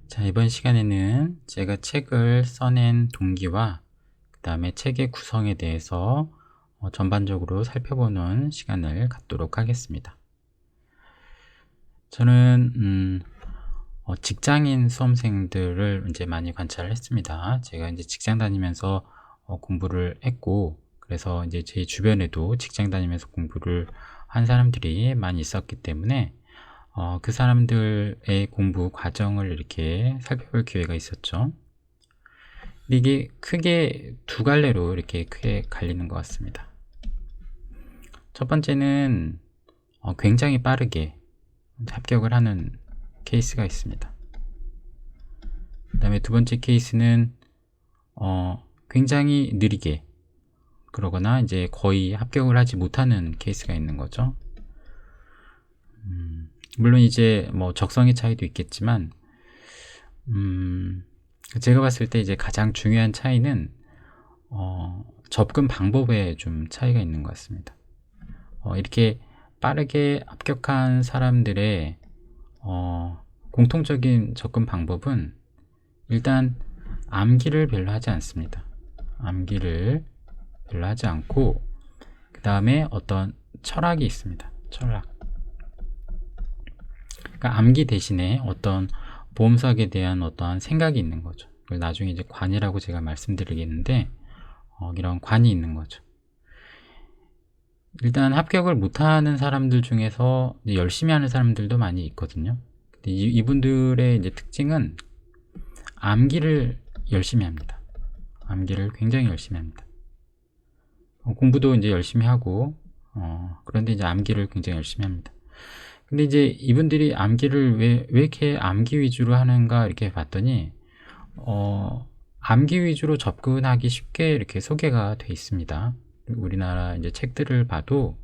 자, 이번 시간에는 제가 책을 써낸 동기와 그 다음에 책의 구성에 대해서 전반적으로 살펴보는 시간을 갖도록 하겠습니다. 저는 직장인 수험생들을 이제 많이 관찰을 했습니다. 제가 이제 직장 다니면서 공부를 했고, 그래서 이제 제 주변에도 직장 다니면서 공부를 한 사람들이 많이 있었기 때문에 그 사람들의 공부 과정을 이렇게 살펴볼 기회가 있었죠. 근데 이게 크게 두 갈래로 이렇게 크게 갈리는 것 같습니다. 첫 번째는 굉장히 빠르게 합격을 하는 케이스가 있습니다. 그 다음에 두 번째 케이스는 굉장히 느리게, 그러거나 이제 거의 합격을 하지 못하는 케이스가 있는 거죠. 물론 이제 뭐 적성의 차이도 있겠지만, 제가 봤을 때 이제 가장 중요한 차이는 접근 방법에 좀 차이가 있는 것 같습니다. 이렇게 빠르게 합격한 사람들의 공통적인 접근 방법은 일단 암기를 별로 하지 않습니다. 암기를 별로 하지 않고, 그 다음에 어떤 철학이 있습니다. 철학. 그러니까 암기 대신에 어떤 보험사학에 대한 어떠한 생각이 있는 거죠. 그걸 나중에 이제 관이라고 제가 말씀드리겠는데, 이런 관이 있는 거죠. 일단 합격을 못하는 사람들 중에서 열심히 하는 사람들도 많이 있거든요. 근데 이분들의 이제 특징은 암기를 열심히 합니다. 암기를 굉장히 열심히 합니다. 공부도 이제 열심히 하고, 그런데 이제 암기를 굉장히 열심히 합니다. 근데 이제 이분들이 암기를 왜 이렇게 암기 위주로 하는가 이렇게 봤더니, 암기 위주로 접근하기 쉽게 이렇게 소개가 돼 있습니다. 우리나라 이제 책들을 봐도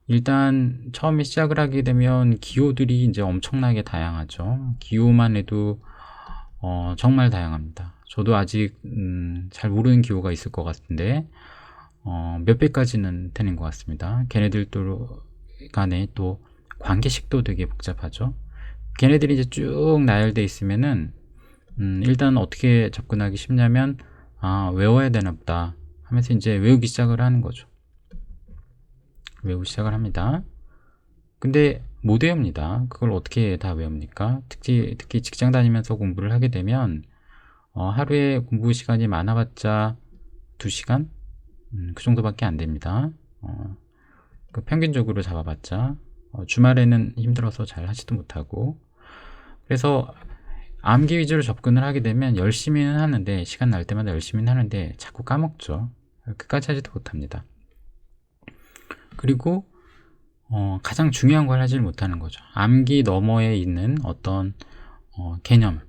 일단 처음에 시작을 하게 되면 기호들이 이제 엄청나게 다양하죠. 기호만 해도 정말 다양합니다. 저도 아직 잘 모르는 기호가 있을 것 같은데 몇 배까지는 되는 것 같습니다. 걔네들도 간에 또 관계식도 되게 복잡하죠. 걔네들이 이제 쭉 나열돼 있으면은 일단 어떻게 접근하기 쉽냐면 외워야 되나 보다 하면서 이제 외우기 시작을 하는 거죠. 외우기 시작을 합니다. 근데 못 외웁니다. 그걸 어떻게 다 외웁니까? 특히 직장 다니면서 공부를 하게 되면 하루에 공부 시간이 많아봤자 2시간? 그 정도밖에 안 됩니다. 그 평균적으로 잡아봤자 주말에는 힘들어서 잘 하지도 못하고, 그래서 암기 위주로 접근을 하게 되면 열심히는 하는데, 시간 날 때마다 열심히는 하는데 자꾸 까먹죠. 끝까지 하지도 못합니다. 그리고 가장 중요한 걸 하지 못하는 거죠. 암기 너머에 있는 어떤 개념,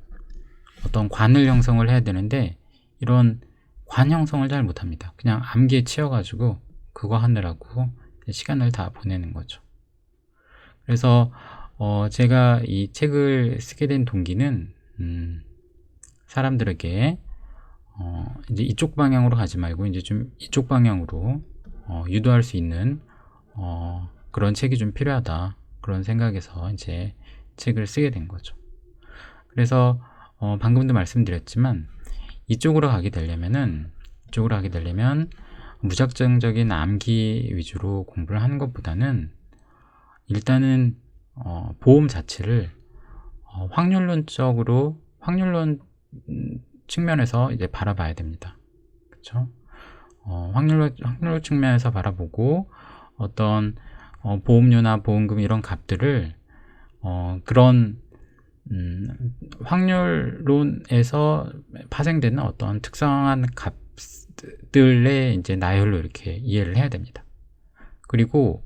어떤 관을 형성을 해야 되는데 이런 관 형성을 잘 못합니다. 그냥 암기에 치여가지고 그거 하느라고 시간을 다 보내는 거죠. 그래서 제가 이 책을 쓰게 된 동기는 사람들에게 이제 이쪽 방향으로 가지 말고 이제 좀 이쪽 방향으로 유도할 수 있는 그런 책이 좀 필요하다, 그런 생각에서 이제 책을 쓰게 된 거죠. 그래서 방금도 말씀드렸지만 이쪽으로 가게 되려면 무작정적인 암기 위주로 공부를 하는 것보다는 일단은 보험 자체를 확률론 측면에서 이제 바라봐야 됩니다. 그렇죠? 확률 측면에서 바라보고 어떤 보험료나 보험금 이런 값들을 그런 확률론에서 파생되는 어떤 특성한 값들의 이제 나열로 이렇게 이해를 해야 됩니다. 그리고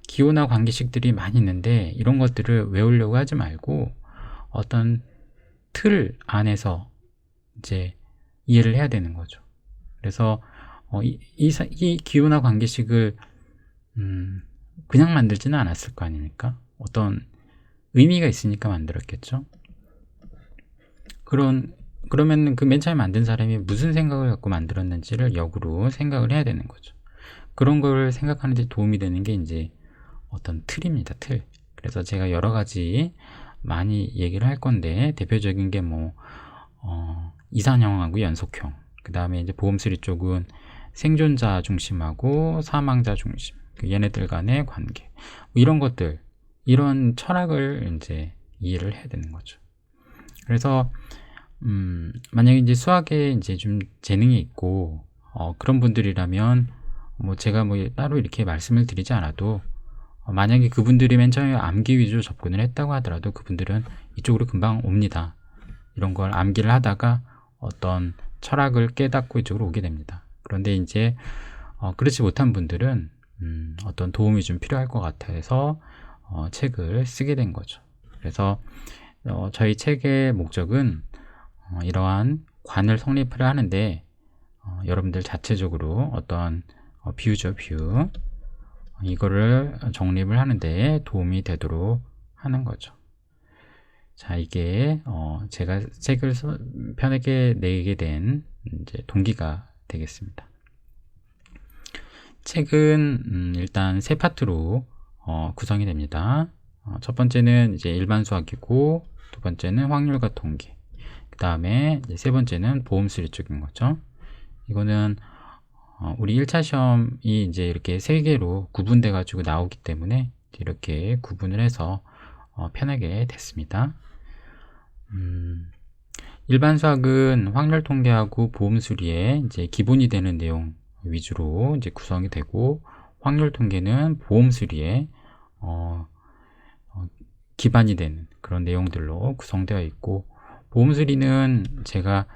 기호나 관계식들이 많이 있는데 이런 것들을 외우려고 하지 말고 어떤 틀 안에서 이제 이해를 해야 되는 거죠. 그래서 이 기호나 관계식을 그냥 만들지는 않았을 거 아닙니까? 어떤 의미가 있으니까 만들었겠죠. 그러면 그 맨 처음에 만든 사람이 무슨 생각을 갖고 만들었는지를 역으로 생각을 해야 되는 거죠. 그런 걸 생각하는 데 도움이 되는 게 이제 어떤 틀입니다. 틀. 그래서 제가 여러 가지 많이 얘기를 할 건데, 대표적인 게 이산형하고 연속형, 그 다음에 이제 보험수리 쪽은 생존자 중심하고 사망자 중심, 얘네들 간의 관계, 이런 것들, 이런 철학을 이제 이해를 해야 되는 거죠. 그래서 만약에 이제 수학에 이제 좀 재능이 있고 그런 분들이라면 제가 따로 이렇게 말씀을 드리지 않아도 만약에 그분들이 맨 처음에 암기 위주로 접근을 했다고 하더라도 그분들은 이쪽으로 금방 옵니다. 이런 걸 암기를 하다가 어떤 철학을 깨닫고 이쪽으로 오게 됩니다. 그런데 이제 그렇지 못한 분들은 어떤 도움이 좀 필요할 것 같아서 책을 쓰게 된 거죠. 그래서 저희 책의 목적은 이러한 관을 성립을 하는데 여러분들 자체적으로 어떤 뷰죠, 뷰. 이거를 정립을 하는데 도움이 되도록 하는 거죠. 자, 이게 제가 책을 편하게 내게 된 이제 동기가 되겠습니다. 책은 일단 세 파트로 구성이 됩니다. 첫 번째는 이제 일반 수학이고, 두 번째는 확률과 통계, 그 다음에 세 번째는 보험수리 쪽인 거죠. 이거는 우리 1차 시험이 이제 이렇게 세 개로 구분돼 가지고 나오기 때문에 이렇게 구분을 해서 편하게 됐습니다. 일반 수학은 확률 통계하고 보험 수리에 이제 기본이 되는 내용 위주로 이제 구성이 되고, 확률 통계는 보험 수리에 기반이 되는 그런 내용들로 구성되어 있고, 보험 수리는 제가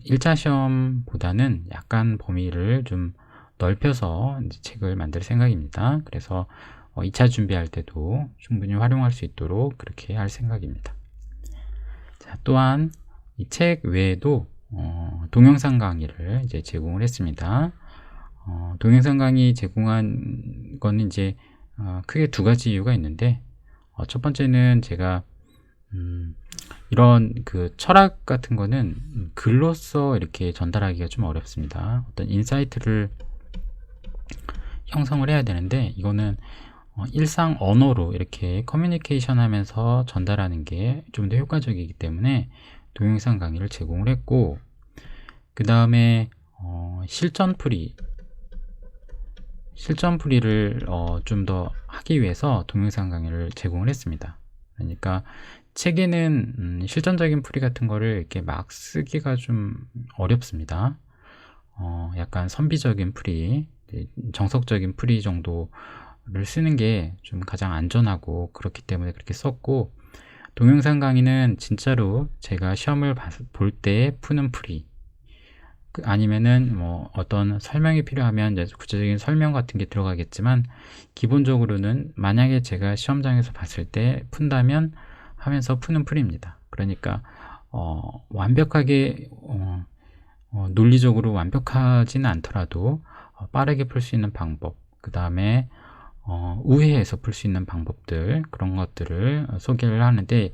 1차 시험보다는 약간 범위를 좀 넓혀서 이제 책을 만들 생각입니다. 그래서 2차 준비할 때도 충분히 활용할 수 있도록 그렇게 할 생각입니다. 자, 또한 이 책 외에도 동영상 강의를 이제 제공을 했습니다. 동영상 강의 제공한 거는 이제 크게 두 가지 이유가 있는데, 첫 번째는 제가 이런 그 철학 같은 거는 글로써 이렇게 전달하기가 좀 어렵습니다. 어떤 인사이트를 형성을 해야 되는데, 이거는 일상 언어로 이렇게 커뮤니케이션 하면서 전달하는 게 좀 더 효과적이기 때문에 동영상 강의를 제공을 했고, 그 다음에 실전풀이를 좀 더 하기 위해서 동영상 강의를 제공을 했습니다. 그러니까 책에는 실전적인 풀이 같은 거를 이렇게 막 쓰기가 좀 어렵습니다. 약간 선비적인 풀이, 정석적인 풀이 정도를 쓰는 게 좀 가장 안전하고, 그렇기 때문에 그렇게 썼고, 동영상 강의는 진짜로 제가 시험을 볼 때 푸는 풀이, 아니면은 어떤 설명이 필요하면 이제 구체적인 설명 같은 게 들어가겠지만, 기본적으로는 만약에 제가 시험장에서 봤을 때 푼다면 하면서 푸는 풀이입니다. 그러니까 완벽하게 논리적으로 완벽하지는 않더라도 빠르게 풀 수 있는 방법, 그 다음에 우회해서 풀 수 있는 방법들, 그런 것들을 소개를 하는데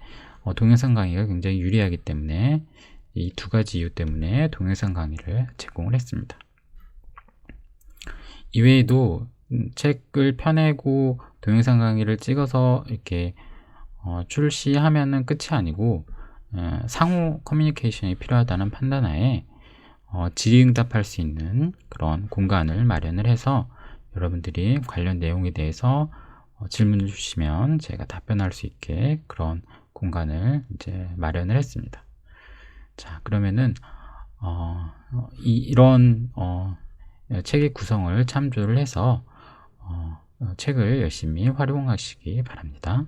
동영상 강의가 굉장히 유리하기 때문에, 이 두 가지 이유 때문에 동영상 강의를 제공을 했습니다. 이외에도 책을 펴내고 동영상 강의를 찍어서 이렇게 출시하면은 끝이 아니고, 상호 커뮤니케이션이 필요하다는 판단하에 질의응답할 수 있는 그런 공간을 마련을 해서 여러분들이 관련 내용에 대해서 질문을 주시면 제가 답변할 수 있게 그런 공간을 이제 마련을 했습니다. 자, 그러면은 이런 책의 구성을 참조를 해서 책을 열심히 활용하시기 바랍니다.